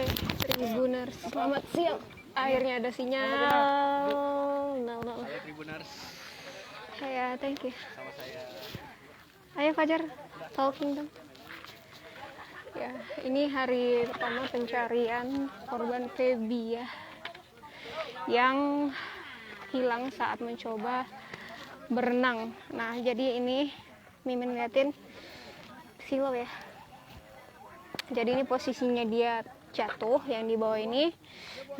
Hai Tribuners, selamat siang. Akhirnya ada sinyal. Halo Tribuners. Ya, thank you. Sama saya. Ayo Fajar, talking dong. Ya, ini hari pertama pencarian korban Feby ya, yang hilang saat mencoba berenang. Nah, jadi ini Mimin liatin silau ya. Jadi ini posisinya dia jatuh yang di bawah ini,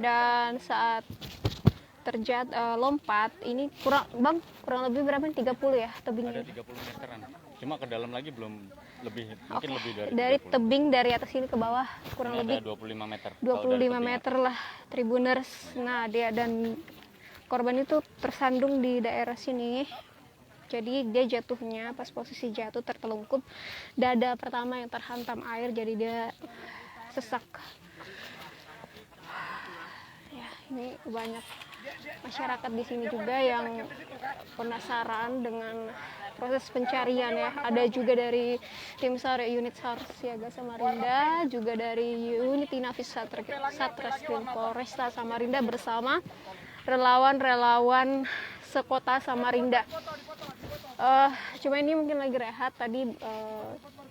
dan saat lompat ini kurang lebih berapa nih, 30 ya tebingnya? Ada 30 meteran. Cuma ke dalam lagi belum lebih, mungkin lebih dari 30. tebing dari atas ini ke bawah kurang Ini lebih ada 25 meter. 25 meter lah Tribuners. Nah, dia dan korban itu tersandung di daerah sini. Jadi dia jatuhnya pas posisi jatuh tertelungkup, dada pertama yang terhantam air, jadi dia sesak. Ya, ini banyak masyarakat di sini juga yang penasaran dengan proses pencarian ya. Ada juga dari tim SAR, unit SAR Siaga Samarinda, juga dari unit Inafis Satreskrim Polresta Samarinda bersama relawan-relawan sekota Samarinda. Cuma ini mungkin lagi rehat, tadi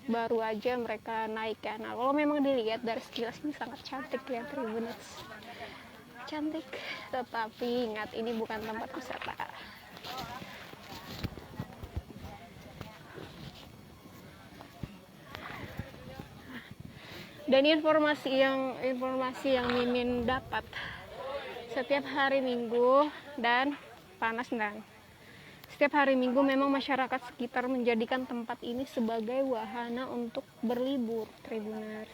baru aja mereka naik ya. Nah, kalau memang dilihat dari sekilas ini sangat cantik ya Tribuners, cantik, tetapi ingat ini bukan tempat wisata. Dan informasi yang Mimin dapat, setiap hari Minggu dan panas dan setiap hari Minggu memang masyarakat sekitar menjadikan tempat ini sebagai wahana untuk berlibur Tribuners.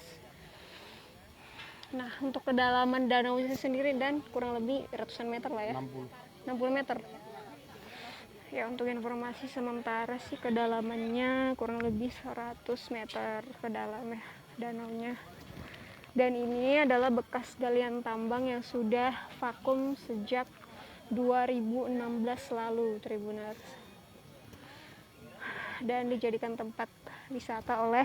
Nah, untuk kedalaman danau itu sendiri dan kurang lebih ratusan meter lah ya, 60 meter ya. Untuk informasi sementara sih kedalamannya kurang lebih 100 meter ke dalam ya danaunya. Dan ini adalah bekas galian tambang yang sudah vakum sejak 2016 lalu Tribuners, dan dijadikan tempat wisata oleh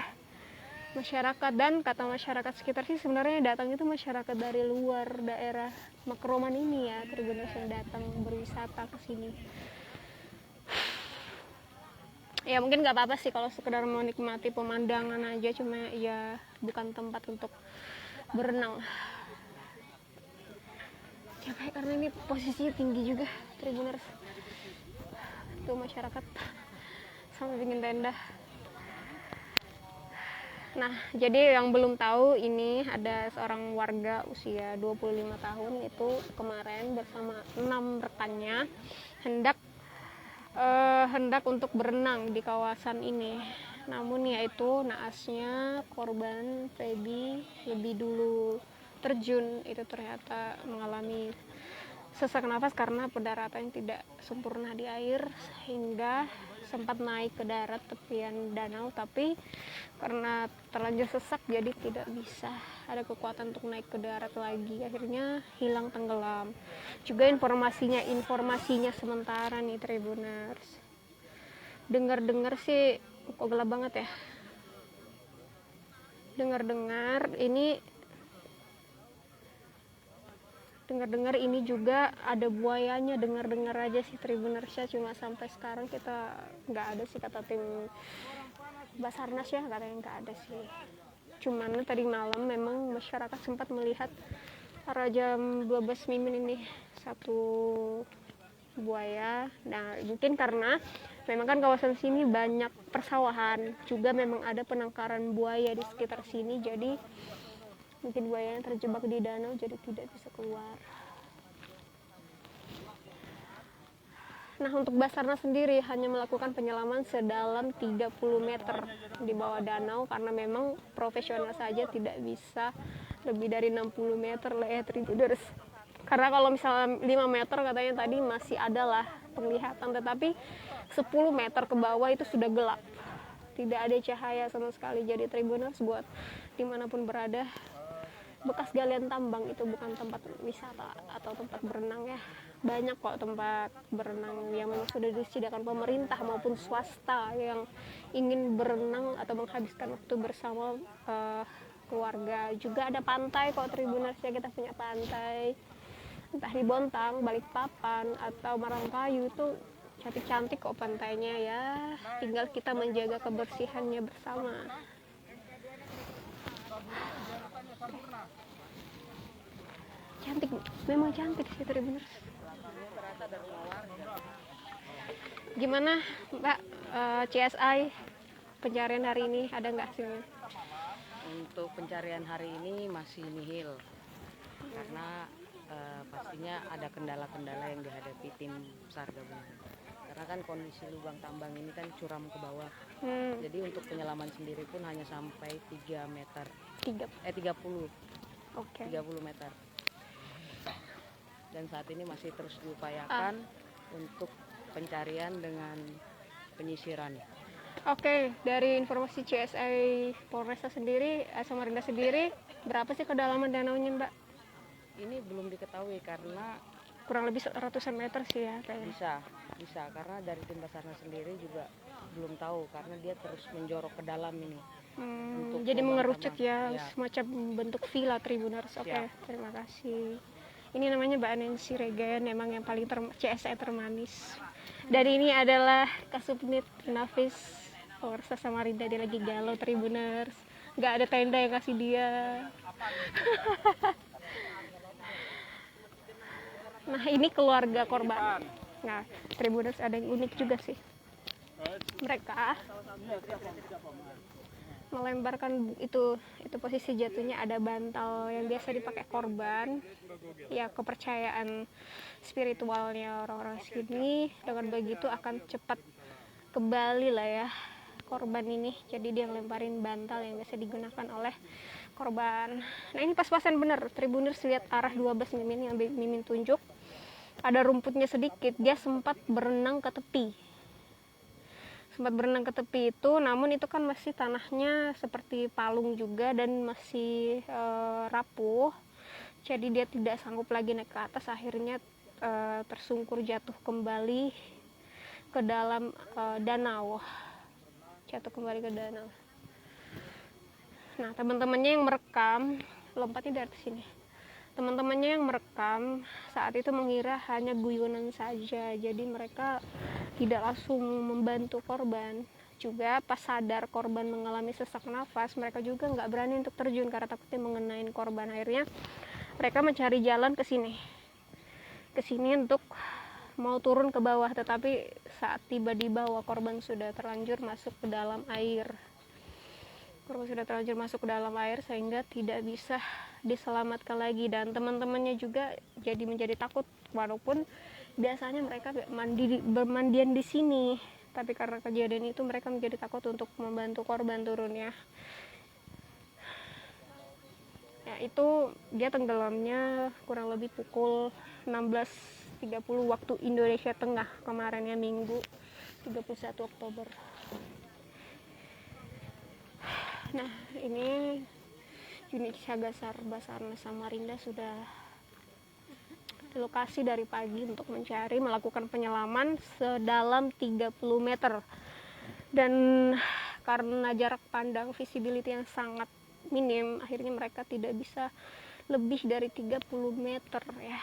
masyarakat. Dan kata masyarakat sekitar sih sebenarnya datang itu masyarakat dari luar daerah Makroman ini ya Tribuners, yang datang berwisata ke sini. Ya mungkin nggak apa-apa sih kalau sekedar menikmati pemandangan aja, cuma ya bukan tempat untuk berenang. Capek karena ini posisinya tinggi juga Tribuners. Tuh masyarakat sampai bikin tenda. Nah, jadi yang belum tahu, ini ada seorang warga usia 25 tahun itu kemarin bersama 6 rekannya hendak untuk berenang di kawasan ini. Namun yaitu naasnya korban Feby lebih dulu terjun, itu ternyata mengalami sesak nafas karena pendaratan yang tidak sempurna di air, sehingga sempat naik ke darat tepian danau, tapi karena terlanjur sesak jadi tidak bisa ada kekuatan untuk naik ke darat lagi, akhirnya hilang tenggelam. Juga informasinya sementara nih Tribuners, dengar sih kok gelap banget ya, dengar ini juga ada buayanya, dengar aja sih Tribuners ya. Cuma sampai sekarang kita nggak ada sih, kata tim Basarnas ya, katanya nggak ada sih. Cuman tadi malam memang masyarakat sempat melihat arah jam 12 Mimin ini satu buaya. Nah, mungkin karena memang kan kawasan sini banyak persawahan, juga memang ada penangkaran buaya di sekitar sini, jadi mungkin buaya yang terjebak di danau jadi tidak bisa keluar. Nah, untuk Basarnas sendiri hanya melakukan penyelaman sedalam 30 meter di bawah danau, karena memang profesional saja tidak bisa lebih dari 60 meter lah ya Tribuners. Karena kalau misalnya 5 meter katanya tadi masih ada lah penglihatan, tetapi 10 meter ke bawah itu sudah gelap, tidak ada cahaya sama sekali. Jadi Tribuners, buat dimanapun berada, bekas galian tambang itu bukan tempat wisata atau tempat berenang ya. Banyak kok tempat berenang yang memang sudah disediakan pemerintah maupun swasta yang ingin berenang atau menghabiskan waktu bersama keluarga. Juga ada pantai kok Tribuners ya, kita punya pantai. Entah di Bontang, Balikpapan, atau Marangkayu itu cantik-cantik kok pantainya ya. Tinggal kita menjaga kebersihannya bersama. Cantik, memang cantik sih Tribuners. Gimana Mbak, CSI pencarian hari ini ada nggak hasilnya? Untuk pencarian hari ini masih nihil karena pastinya ada kendala-kendala yang dihadapi tim SAR gabungan. Karena kan kondisi lubang tambang ini kan curam ke bawah. Jadi untuk penyelaman sendiri pun hanya sampai 3 meter. 30. Oke. 30 meter. Dan saat ini masih terus diupayakan untuk pencarian dengan penyisiran. Oke, dari informasi CSI Polresta sendiri, Samarinda sendiri, berapa sih kedalaman danaunya Mbak? Ini belum diketahui karena Kurang lebih ratusan meter sih ya kayaknya. bisa karena dari tim Basarnas sendiri juga belum tahu karena dia terus menjorok ke dalam ini. Jadi lubang mengerucut tambang. ya, semacam bentuk villa Tribuners. Oke, terima kasih. Ini namanya Mbak Nancy Regen, emang yang paling CSI termanis. Dan ini adalah Kasubnit Nafis Polresta Samarinda, dia lagi galau Tribuners. Nggak ada tenda yang kasih dia. Nah, ini keluarga korban. Nah, Tribuners ada yang unik juga sih. Mereka melemparkan itu posisi jatuhnya ada bantal yang biasa dipakai korban. Ya, kepercayaan spiritualnya orang-orang sini, dengan begitu akan cepat kembali lah ya korban ini. Jadi dia ngelemparin bantal yang biasa digunakan oleh korban. Nah, ini pas-pasan bener Tribuners, lihat arah 12 Mimin yang Mimin tunjuk. Ada rumputnya sedikit, dia sempat berenang ke tepi. Itu, namun itu kan masih tanahnya seperti palung juga dan masih rapuh. Jadi dia tidak sanggup lagi naik ke atas, akhirnya tersungkur jatuh kembali ke dalam danau. Nah, teman-temannya yang merekam, lompatnya dari sini. Teman-temannya yang merekam saat itu mengira hanya guyonan saja, jadi mereka tidak langsung membantu korban. Juga pas sadar korban mengalami sesak nafas, mereka juga nggak berani untuk terjun karena takutnya mengenai korban. Akhirnya mereka mencari jalan ke sini untuk mau turun ke bawah, tetapi saat tiba di bawah korban sudah terlanjur masuk ke dalam air. Sehingga tidak bisa diselamatkan lagi, dan teman-temannya juga jadi menjadi takut walaupun biasanya mereka bermandian di sini, tapi karena kejadian itu mereka menjadi takut untuk membantu korban turunnya. Ya, itu dia tenggelamnya kurang lebih pukul 16.30 waktu Indonesia Tengah kemarin ya, Minggu 31 Oktober. Nah, ini unit Sagasar Basarnas Samarinda sudah di lokasi dari pagi untuk melakukan penyelaman sedalam 30 meter. Dan karena jarak pandang visibility yang sangat minim, akhirnya mereka tidak bisa lebih dari 30 meter ya.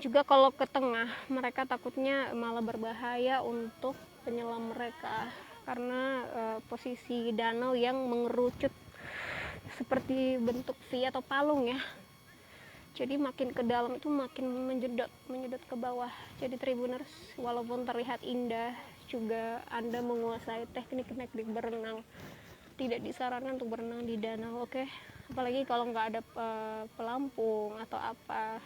Juga kalau ke tengah, mereka takutnya malah berbahaya untuk penyelam mereka karena posisi danau yang mengerucut seperti bentuk V atau palung ya. Jadi makin ke dalam itu makin menyedot ke bawah. Jadi Tribuners, walaupun terlihat indah, juga Anda menguasai teknik-teknik berenang. Tidak disarankan untuk berenang di danau, oke? Apalagi kalau nggak ada pelampung atau apa.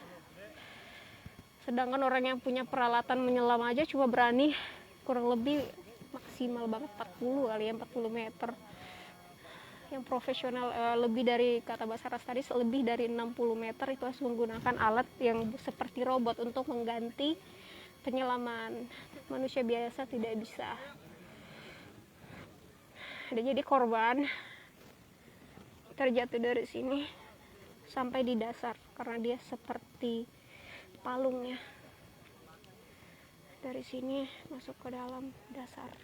Sedangkan orang yang punya peralatan menyelam aja cuma berani kurang lebih maksimal banget 40 kali ya, 40 meter. Yang profesional lebih dari, kata Basarnas tadi, lebih dari 60 meter itu harus menggunakan alat yang seperti robot untuk mengganti penyelaman. Manusia biasa tidak bisa. Dan jadi korban terjatuh dari sini sampai di dasar karena dia seperti palungnya. Dari sini masuk ke dalam dasar.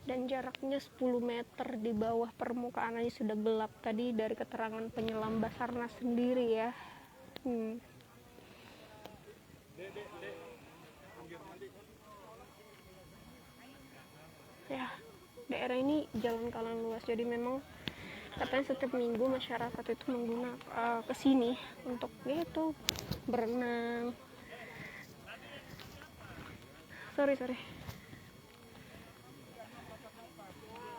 dan jaraknya 10 meter di bawah permukaan aja sudah gelap. Tadi dari keterangan penyelam Basarnas sendiri ya. Ya, daerah ini jalan kanan luas, jadi memang katanya setiap minggu masyarakat itu menggunakan kesini untuk itu berenang. Sorry.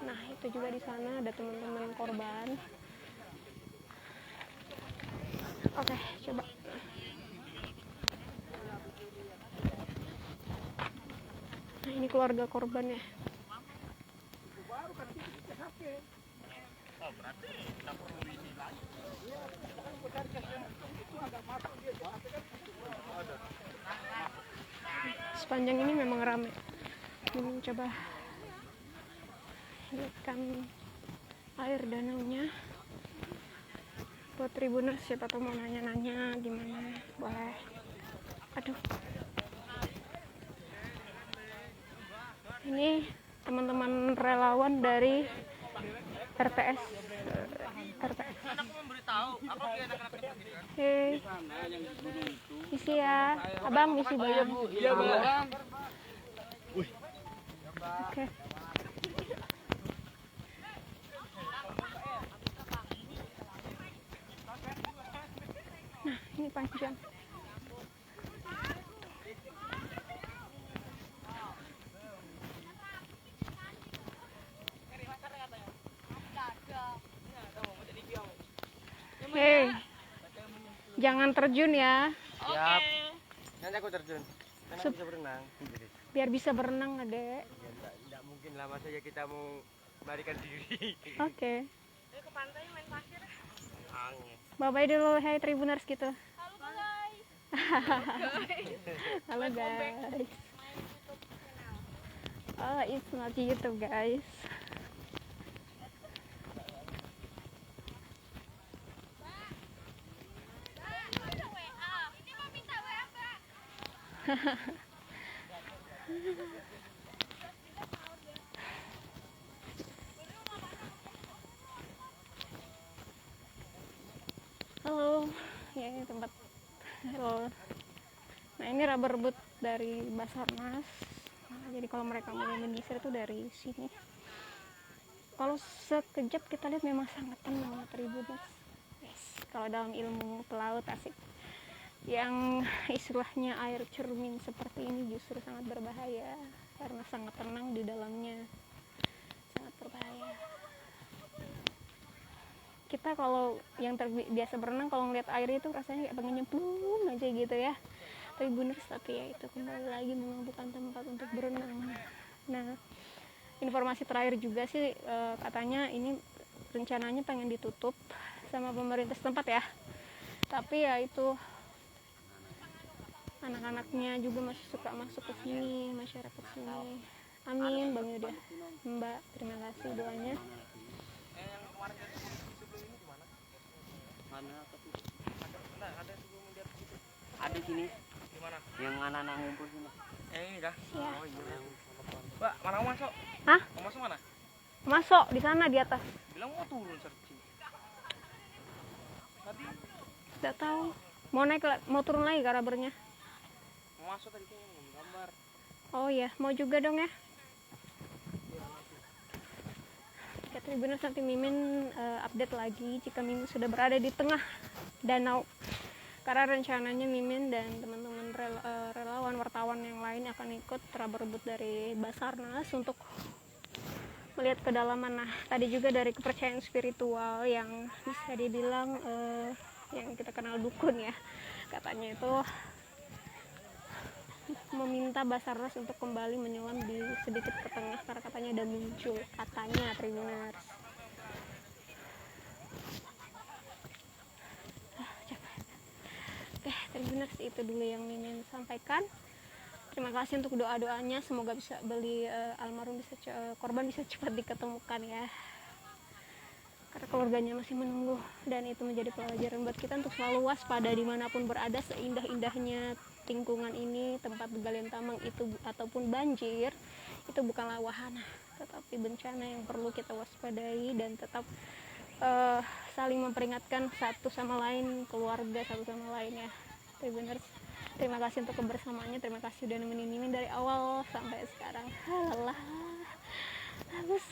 Nah, itu juga di sana ada teman-teman korban. Oke, coba. Nah, ini keluarga korban ya. Sepanjang ini memang ramai. Ini coba lihatkan air danaunya. Buat Tribuners siapa tuh mau nanya-nanya gimana, boleh. Aduh. Ini teman-teman relawan dari RTS. Hei, misi ya, abang misi bang. Iya bang. Oke. Nah, ini panjang. Hei, jangan terjun ya. Siap. Nanti aku terjun. Karena aku bisa berenang. Biar bisa berenang, adek. Ya, enggak mungkin lama saja kita mau melarikan diri. Oke. Ke pantai main pasir. Angin. Bye-bye dulu, hai Tribuners gitu. Halo guys. Oh, it's not YouTube guys. Halo, ya ini tempat. Halo. Nah, ini rubber boot dari Basarnas. Nah, jadi kalau mereka mulai menyisir itu dari sini. Kalau sekejap kita lihat memang sangat tenang Tribuners. Yes. Kalau dalam ilmu pelaut asik. Yang istilahnya air cermin seperti ini justru sangat berbahaya karena sangat tenang di dalamnya. Sangat berbahaya. Kita kalau yang biasa berenang kalau ngeliat air itu rasanya kayak pengen nyemplung aja gitu ya. Tribuners, tapi ya itu kembali lagi memang bukan tempat untuk berenang. Nah, informasi terakhir juga sih katanya ini rencananya pengen ditutup sama pemerintah setempat ya. Tapi ya itu anak-anaknya juga masih suka masuk ke sini, masyarakat sini. Amin, Bang Yuda. Mbak, terima kasih doanya. Ada sini. Di mana? Yang anak-anak ngumpul sini. Ini dah. Ya. Oh iya. Mbak, mana mau masuk? Hah? Mau masuk mana? Masuk di sana di atas. Bilang mau turun searching. Tadi Tidak tahu. Mau naik mau turun lagi ke rubbernya. mau masuk tadi tuh gambar. Oh iya, mau juga dong ya. Ya, Tribuners, nanti Mimin update lagi jika Mimin sudah berada di tengah danau. Karena rencananya Mimin dan teman-teman relawan wartawan yang lain akan ikut rubber boot dari Basarnas untuk melihat kedalaman. Nah, tadi juga dari kepercayaan spiritual yang bisa dibilang yang kita kenal dukun ya, katanya itu meminta Basarnas untuk kembali menyelam di sedikit ke tengah karena katanya ada muncul, katanya Tribuners. Oke, Tribuners, itu dulu yang ingin sampaikan. Terima kasih untuk doa-doanya, semoga bisa almarhum korban bisa cepat diketemukan ya. Karena keluarganya masih menunggu, dan itu menjadi pelajaran buat kita untuk selalu waspada dimanapun berada. Seindah-indahnya lingkungan ini, tempat galian tambang itu ataupun banjir, itu bukanlah wahana, tetapi bencana yang perlu kita waspadai dan tetap saling memperingatkan satu sama lain, keluarga satu sama lain ya. Tapi bener, terima kasih untuk kebersamaannya, terima kasih udah nemenin ini dari awal sampai sekarang. Halah, bagus.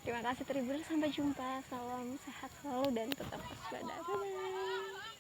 Terima kasih Tribuners, sampai jumpa, salam sehat selalu dan tetap waspada. Bye bye.